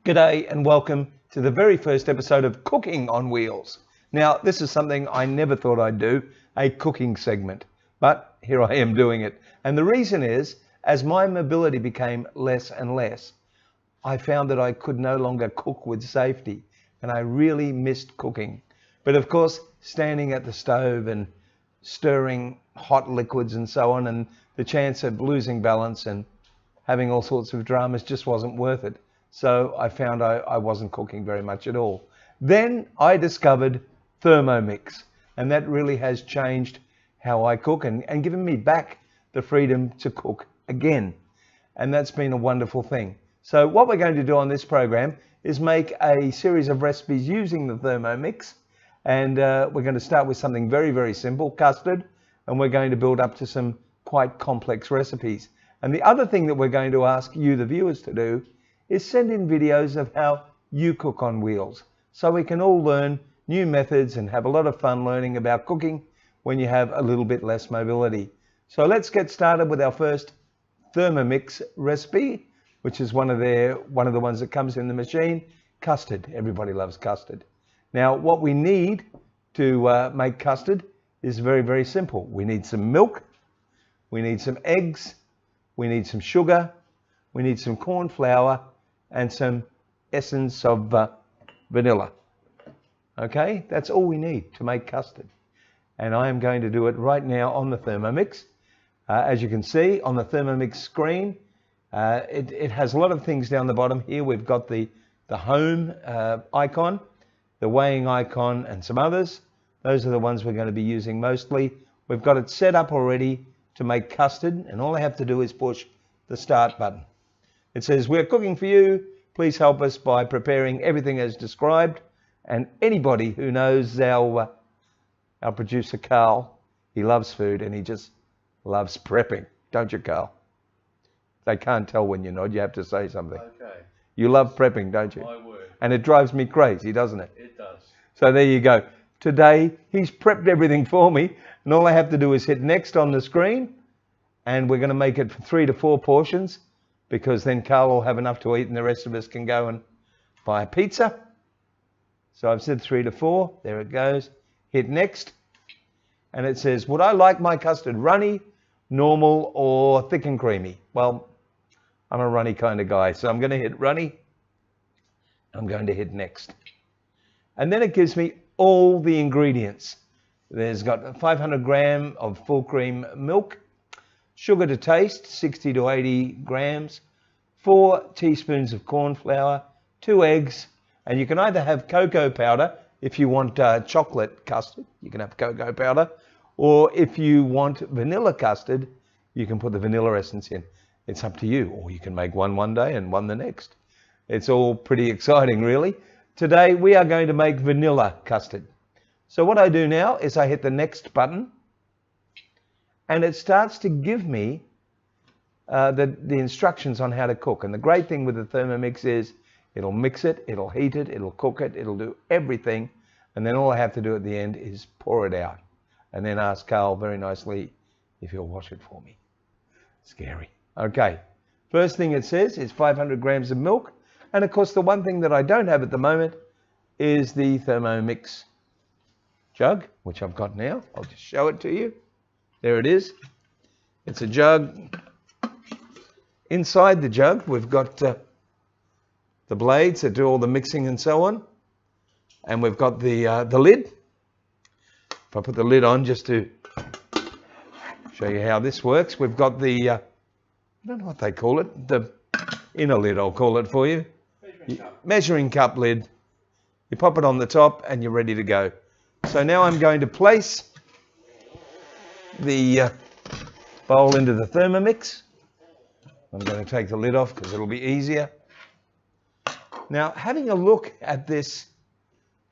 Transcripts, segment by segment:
G'day and welcome to the very first episode of Cooking on Wheels. Now, this is something I never thought I'd do, a cooking segment, but here I am doing it. And the reason is, as my mobility became less and less, I found that I could no longer cook with safety, and I really missed cooking. But of course, standing at the stove and stirring hot liquids and so on, and the chance of losing balance and having all sorts of dramas just wasn't worth it. So I found I wasn't cooking very much at all. Then I discovered Thermomix, and that really has changed how I cook and given me back the freedom to cook again. And that's been a wonderful thing. So what we're going to do on this program is make a series of recipes using the Thermomix. And we're going to start with something very, very simple, custard, and we're going to build up to some quite complex recipes. And the other thing that we're going to ask you, the viewers, to do is send in videos of how you cook on wheels, so we can all learn new methods and have a lot of fun learning about cooking when you have a little bit less mobility. So let's get started with our first Thermomix recipe, which is one of the ones that comes in the machine, custard. Everybody loves custard. Now, what we need to make custard is very, very simple. We need some milk, we need some eggs, we need some sugar, we need some corn flour, and some essence of vanilla. Okay, that's all we need to make custard. And I am going to do it right now on the Thermomix. As you can see on the Thermomix screen, it has a lot of things down the bottom here. We've got the home icon, the weighing icon, and some others. Those are the ones we're going to be using mostly. We've got it set up already to make custard, and all I have to do is push the start button. It says, "We're cooking for you. Please help us by preparing everything as described." And anybody who knows our producer, Carl, he loves food and he just loves prepping. Don't you, Carl? They can't tell when you nod. You have to say something. Okay. You love prepping, don't you? I would. And it drives me crazy, doesn't it? It does. So there you go. Today, he's prepped everything for me, and all I have to do is hit next on the screen, and we're going to make it for 3 to 4 portions, because then Carl will have enough to eat and the rest of us can go and buy a pizza. So I've said 3 to 4. There it goes. Hit next. And it says, would I like my custard runny, normal, or thick and creamy? Well, I'm a runny kind of guy, so I'm going to hit runny. I'm going to hit next. And then it gives me all the ingredients. There's got 500 grams of full cream milk, sugar to taste, 60 to 80 grams, 4 teaspoons of corn flour, 2 eggs, and you can either have cocoa powder if you want chocolate custard, you can have cocoa powder, or if you want vanilla custard, you can put the vanilla essence in. It's up to you, or you can make one day and one the next. It's all pretty exciting, really. Today we are going to make vanilla custard. So what I do now is I hit the next button, and it starts to give me the instructions on how to cook. And the great thing with the Thermomix is it'll mix it, it'll heat it, it'll cook it, it'll do everything. And then all I have to do at the end is pour it out. And then ask Carl very nicely if he'll wash it for me. Scary. Okay. First thing it says is 500 grams of milk. And of course, the one thing that I don't have at the moment is the Thermomix jug, which I've got now. I'll just show it to you. There it is. It's a jug. Inside the jug, we've got the blades that do all the mixing and so on. And we've got the lid. If I put the lid on just to show you how this works, we've got the, I don't know what they call it, the inner lid, I'll call it for you. Measuring cup lid. You pop it on the top and you're ready to go. So now I'm going to place the bowl into the Thermomix. I'm going to take the lid off because it'll be easier. Now, having a look at this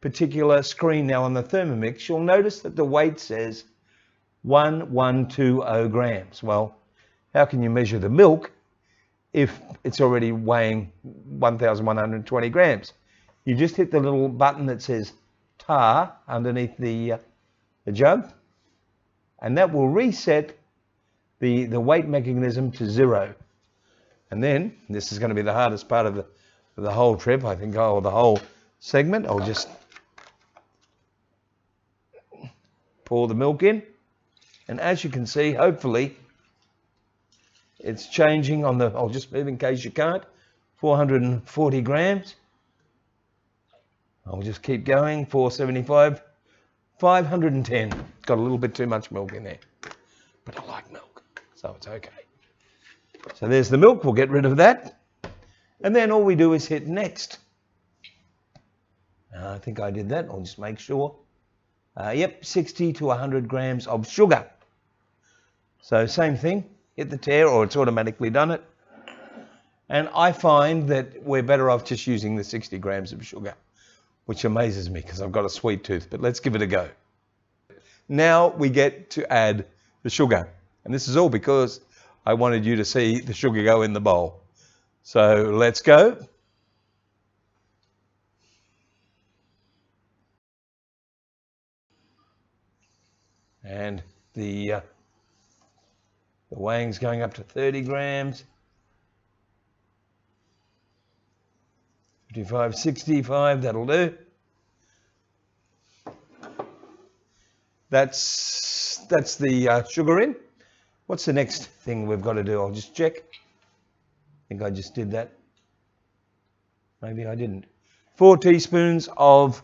particular screen now on the Thermomix, you'll notice that the weight says 1120 grams. Well, how can you measure the milk if it's already weighing 1,120 grams? You just hit the little button that says tar underneath the jug, and that will reset the weight mechanism to 0. And then, this is going to be the hardest part of for the whole trip, I think, or the whole segment. I'll just pour the milk in, and as you can see, hopefully it's changing on the, I'll just move in case you can't, 440 grams. I'll just keep going, 475, 510. Got a little bit too much milk in there, but I like milk, so it's okay. So there's the milk, we'll get rid of that. And then all we do is hit next. I think I did that, I'll just make sure. Yep, 60 to 100 grams of sugar. So same thing, hit the tear, or it's automatically done it. And I find that we're better off just using the 60 grams of sugar, which amazes me because I've got a sweet tooth, but let's give it a go. Now we get to add the sugar. And this is all because I wanted you to see the sugar go in the bowl. So let's go. And the weighing's going up to 30 grams. 55, 65, that'll do. That's the sugar in. What's the next thing we've got to do? I'll just check. I think I just did that. Maybe I didn't. 4 teaspoons of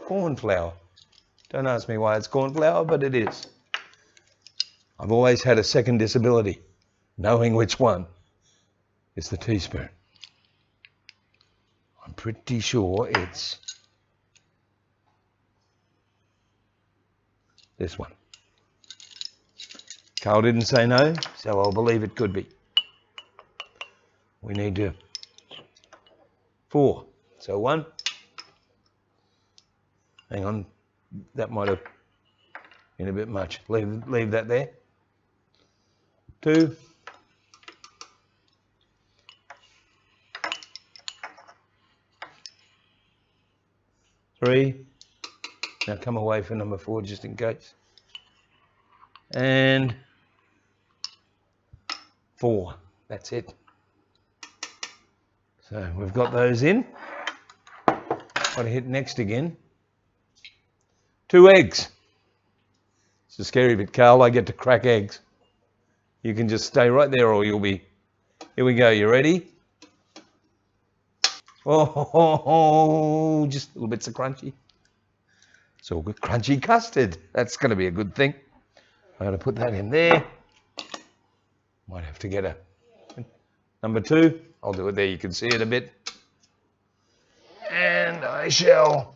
corn flour. Don't ask me why it's corn flour, but it is. I've always had a second disability, knowing which one is the teaspoon. I'm pretty sure it's this one. Carl didn't say no, so I'll believe it could be. We need to 4. So 1. Hang on, that might have been a bit much. Leave that there. 2. 3. Now come away for number 4 just in case. And 4. That's it. So we've got those in. Got to hit next again. 2 eggs. It's a scary bit, Carl. I get to crack eggs. You can just stay right there or you'll be... Here we go. You ready? Oh, just little bits of crunchy. It's all good. Crunchy custard. That's going to be a good thing. I'm going to put that in there. Might have to get a number 2. I'll do it there. You can see it a bit. And I shall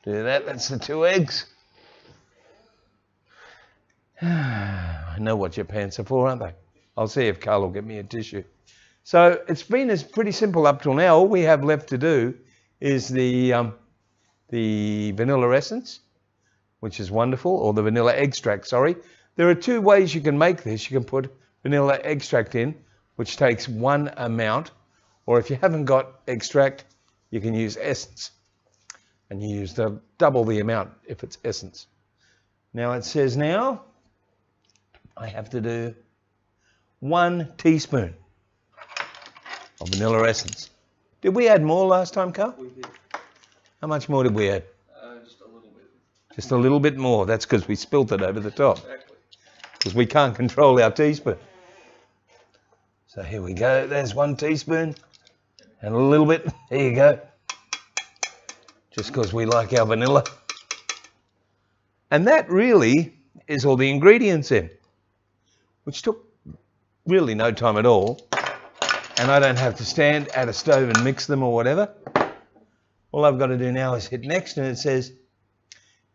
do that. That's the 2 eggs. I know what your pants are for, aren't they? I'll see if Carl will get me a tissue. So it's been pretty simple up till now. All we have left to do is the vanilla essence, which is wonderful, or the vanilla extract, sorry. There are 2 ways you can make this. You can put vanilla extract in, which takes 1 amount, or if you haven't got extract, you can use essence. And you use double the amount if it's essence. Now it says now, I have to do 1 teaspoon of vanilla essence. Did we add more last time, Carl? We did. How much more did we add? Just a little bit. Just a little bit more. That's because we spilt it over the top. Exactly. Because we can't control our teaspoon. So here we go. There's 1 teaspoon. And a little bit. There you go. Just because we like our vanilla. And that really is all the ingredients in, which took really no time at all. And I don't have to stand at a stove and mix them or whatever. All I've got to do now is hit next, and it says,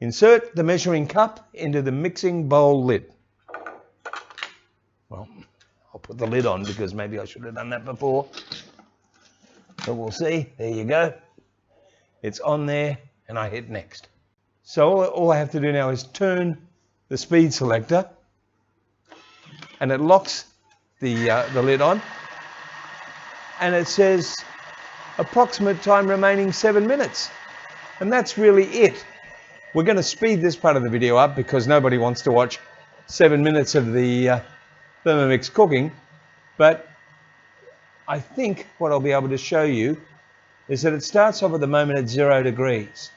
insert the measuring cup into the mixing bowl lid. Well, I'll put the lid on because maybe I should have done that before. But we'll see. There you go. It's on there, and I hit next. So all I have to do now is turn the speed selector, and it locks the lid on. And it says approximate time remaining 7 minutes. And that's really it. We're going to speed this part of the video up because nobody wants to watch 7 minutes of the Thermomix cooking. But I think what I'll be able to show you is that it starts off at the moment at 0 degrees.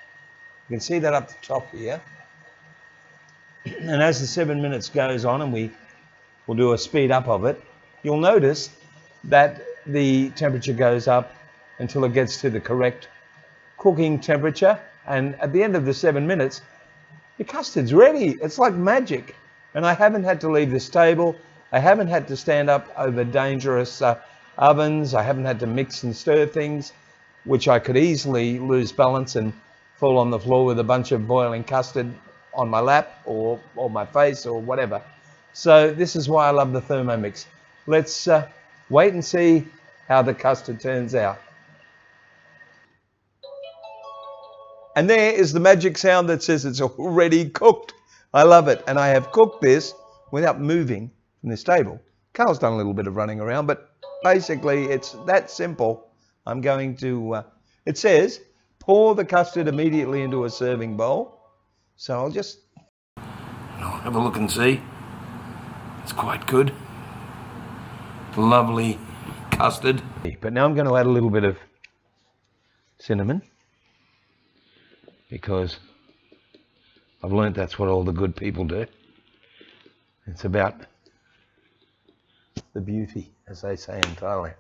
You can see that up the top here. And as the 7 minutes goes on, and we will do a speed up of it, you'll notice that the temperature goes up until it gets to the correct cooking temperature. And at the end of the 7 minutes, your custard's ready. It's like magic. And I haven't had to leave this table. I haven't had to stand up over dangerous ovens. I haven't had to mix and stir things, which I could easily lose balance and fall on the floor with a bunch of boiling custard on my lap or my face or whatever. So this is why I love the Thermomix. Let's wait and see how the custard turns out. And there is the magic sound that says it's already cooked. I love it. And I have cooked this without moving from this table. Carl's done a little bit of running around, but basically it's that simple. I'm going to, it says, pour the custard immediately into a serving bowl. So I'll just have a look and see. It's quite good. Lovely custard. But now I'm going to add a little bit of cinnamon, because I've learned that's what all the good people do. It's about the beauty, as they say in Thailand.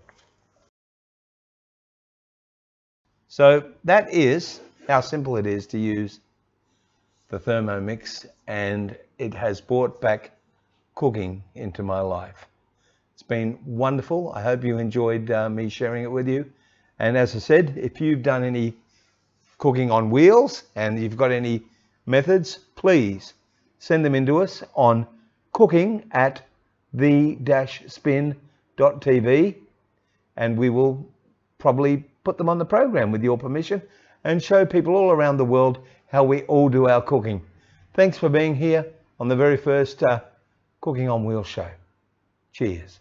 So that is how simple it is to use the Thermomix, and it has brought back cooking into my life. It's been wonderful. I hope you enjoyed me sharing it with you. And as I said, if you've done any cooking on wheels and you've got any methods, please send them in to us on cooking@the-spin.tv, and we will probably put them on the program with your permission and show people all around the world how we all do our cooking. Thanks for being here on the very first Cooking on Wheels show. Cheers.